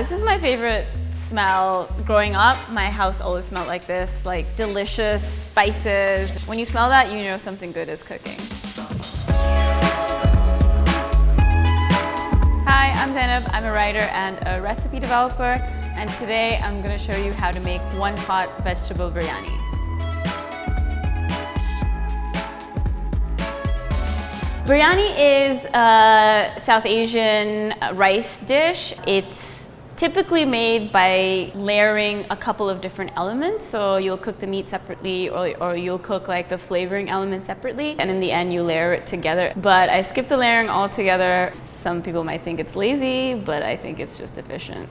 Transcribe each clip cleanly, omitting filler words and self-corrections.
this is my favorite smell. Growing up, my house always smelled like this, like delicious spices. When you smell that, you know something good is cooking. Hi, I'm Zainab. I'm a writer and a recipe developer, and today I'm going to show you how to make one-pot vegetable biryani. Biryani is a South Asian rice dish. It's typically made by layering a couple of different elements. So you'll cook the meat separately, or you'll cook like the flavoring element separately, and in the end you layer it together. But I skipped the layering altogether. Some people might think it's lazy, but I think it's just efficient.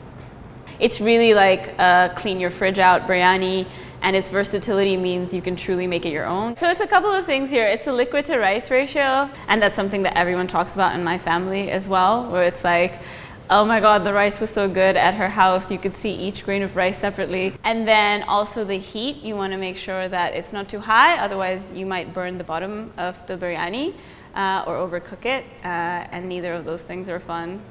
It's really like a clean your fridge out biryani, and its versatility means you can truly make it your own. So it's a couple of things here. It's a liquid to rice ratio, and that's something that everyone talks about in my family as well, where it's like, oh my God, the rice was so good at her house. You could see each grain of rice separately. And then also the heat, you want to make sure that it's not too high, otherwise you might burn the bottom of the biryani or overcook it, and neither of those things are fun.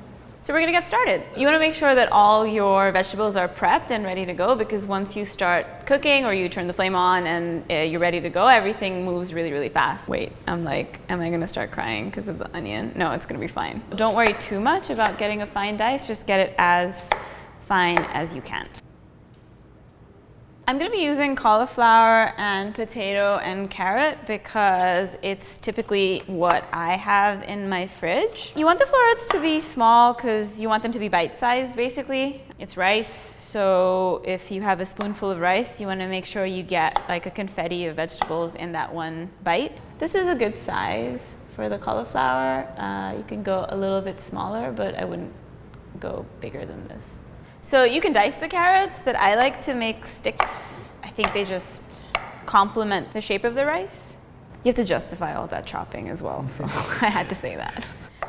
So we're gonna get started. You wanna make sure that all your vegetables are prepped and ready to go, because once you start cooking or you turn the flame on and you're ready to go, everything moves really, really fast. Wait, I'm like, am I gonna start crying because of the onion? No, it's gonna be fine. Don't worry too much about getting a fine dice, just get it as fine as you can. I'm going to be using cauliflower and potato and carrot because it's typically what I have in my fridge. You want the florets to be small because you want them to be bite-sized, basically. It's rice, so if you have a spoonful of rice, you want to make sure you get like a confetti of vegetables in that one bite. This is a good size for the cauliflower. You can go a little bit smaller, but I wouldn't go bigger than this. So you can dice the carrots, but I like to make sticks. I think they just complement the shape of the rice. You have to justify all that chopping as well, so I had to say that.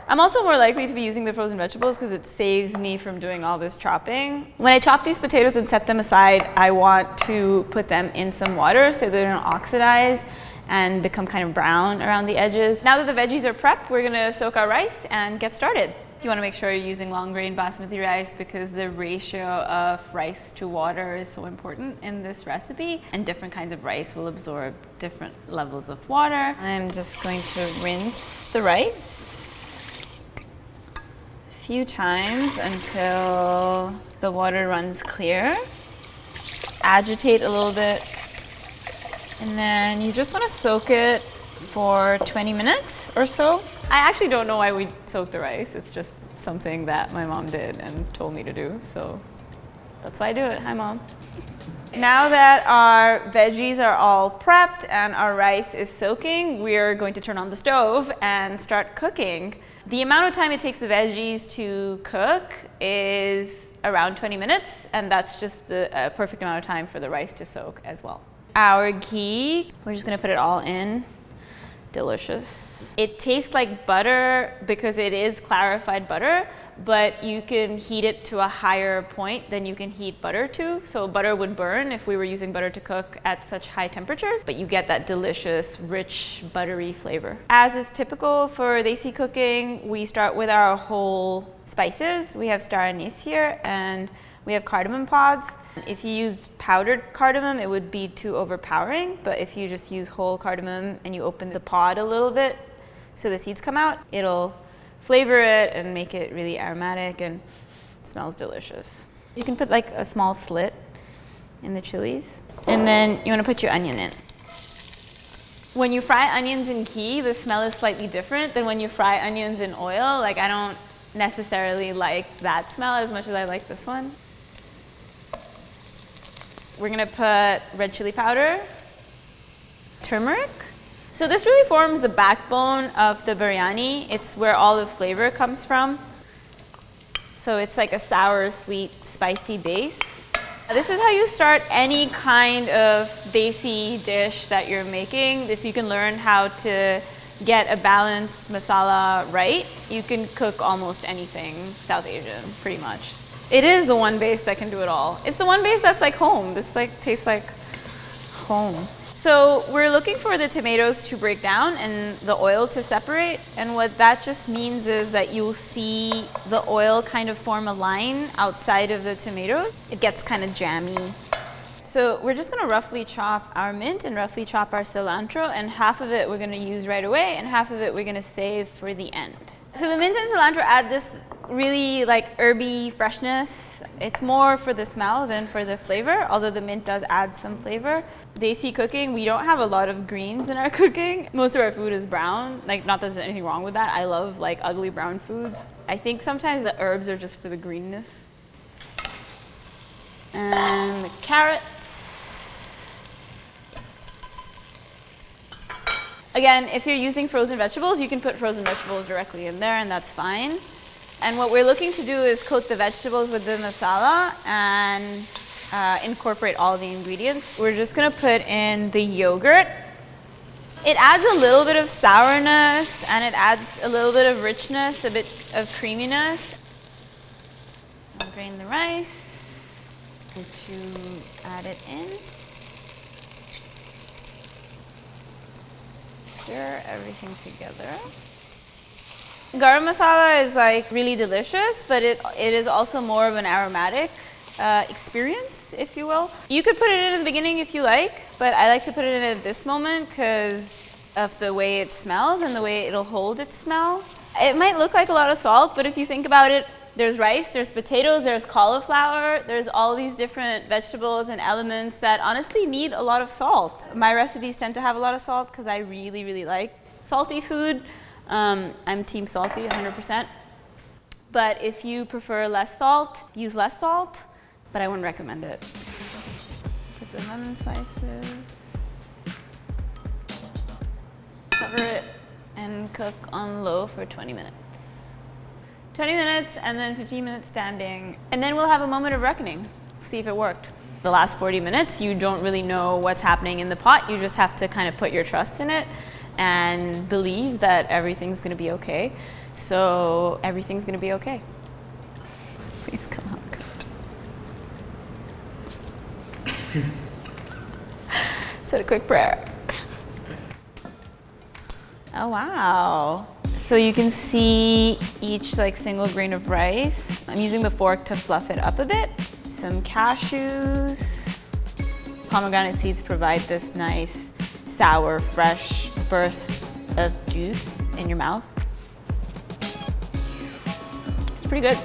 I'm also more likely to be using the frozen vegetables because it saves me from doing all this chopping. When I chop these potatoes and set them aside, I want to put them in some water so they don't oxidize and become kind of brown around the edges. Now that the veggies are prepped, we're gonna soak our rice and get started. You want to make sure you're using long grain basmati rice because the ratio of rice to water is so important in this recipe, and different kinds of rice will absorb different levels of water. I'm just going to rinse the rice a few times until the water runs clear. Agitate a little bit, and then you just want to soak it for 20 minutes or so. I actually don't know why we soak the rice. It's just something that my mom did and told me to do, so that's why I do it. Hi, Mom. Now that our veggies are all prepped and our rice is soaking, we're going to turn on the stove and start cooking. The amount of time it takes the veggies to cook is around 20 minutes, and that's just the perfect amount of time for the rice to soak as well. Our ghee, we're just gonna put it all in. Delicious. It tastes like butter because it is clarified butter, but you can heat it to a higher point than you can heat butter to. So butter would burn if we were using butter to cook at such high temperatures, but you get that delicious, rich, buttery flavor. As is typical for Desi cooking, we start with our whole spices. We have star anise here, and we have cardamom pods. If you use powdered cardamom, it would be too overpowering, but if you just use whole cardamom and you open the pod a little bit so the seeds come out, it'll flavor it and make it really aromatic, and it smells delicious. You can put like a small slit in the chilies, and then you want to put your onion in. When you fry onions in ghee, the smell is slightly different than when you fry onions in oil. Like, I don't necessarily like that smell as much as I like this one. We're gonna put red chili powder, turmeric. So this really forms the backbone of the biryani. It's where all the flavor comes from. So it's like a sour, sweet, spicy base. This is how you start any kind of Desi dish that you're making. If you can learn how to get a balanced masala right, you can cook almost anything South Asian, pretty much. It is the one base that can do it all. It's the one base that's like home. This like tastes like home. So we're looking for the tomatoes to break down and the oil to separate. And what that just means is that you'll see the oil kind of form a line outside of the tomatoes. It gets kind of jammy. So we're just gonna roughly chop our mint and roughly chop our cilantro, and half of it we're gonna use right away and half of it we're gonna save for the end. So the mint and cilantro add this really like herby freshness. It's more for the smell than for the flavor, although the mint does add some flavor. NYT Cooking, we don't have a lot of greens in our cooking. Most of our food is brown. Like, not that there's anything wrong with that. I love like ugly brown foods. I think sometimes the herbs are just for the greenness. And the carrots. Again, if you're using frozen vegetables, you can put frozen vegetables directly in there and that's fine. And what we're looking to do is coat the vegetables with the masala and incorporate all the ingredients. We're just gonna put in the yogurt. It adds a little bit of sourness and it adds a little bit of richness, a bit of creaminess. I'll drain the rice to add it in. Stir everything together. Garam masala is like really delicious, but it is also more of an aromatic experience, if you will. You could put it in at the beginning if you like, but I like to put it in at this moment because of the way it smells and the way it'll hold its smell. It might look like a lot of salt, but if you think about it, there's rice, there's potatoes, there's cauliflower, there's all these different vegetables and elements that honestly need a lot of salt. My recipes tend to have a lot of salt because I really, really like salty food. I'm team salty 100%. But if you prefer less salt, use less salt, but I wouldn't recommend it. Put the lemon slices. Cover it and cook on low for 20 minutes. 20 minutes and then 15 minutes standing. And then we'll have a moment of reckoning, see if it worked. The last 40 minutes, you don't really know what's happening in the pot. You just have to kind of put your trust in it and believe that everything's gonna be okay. So everything's gonna be okay. Please come out good. Said a quick prayer. Oh wow. So you can see each like single grain of rice. I'm using the fork to fluff it up a bit. Some cashews. Pomegranate seeds provide this nice, sour, fresh burst of juice in your mouth. It's pretty good.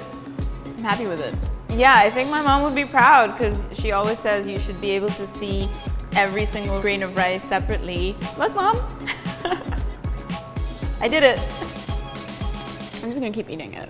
I'm happy with it. Yeah, I think my mom would be proud because she always says you should be able to see every single grain of rice separately. Look, Mom. I did it. I'm just gonna keep eating it.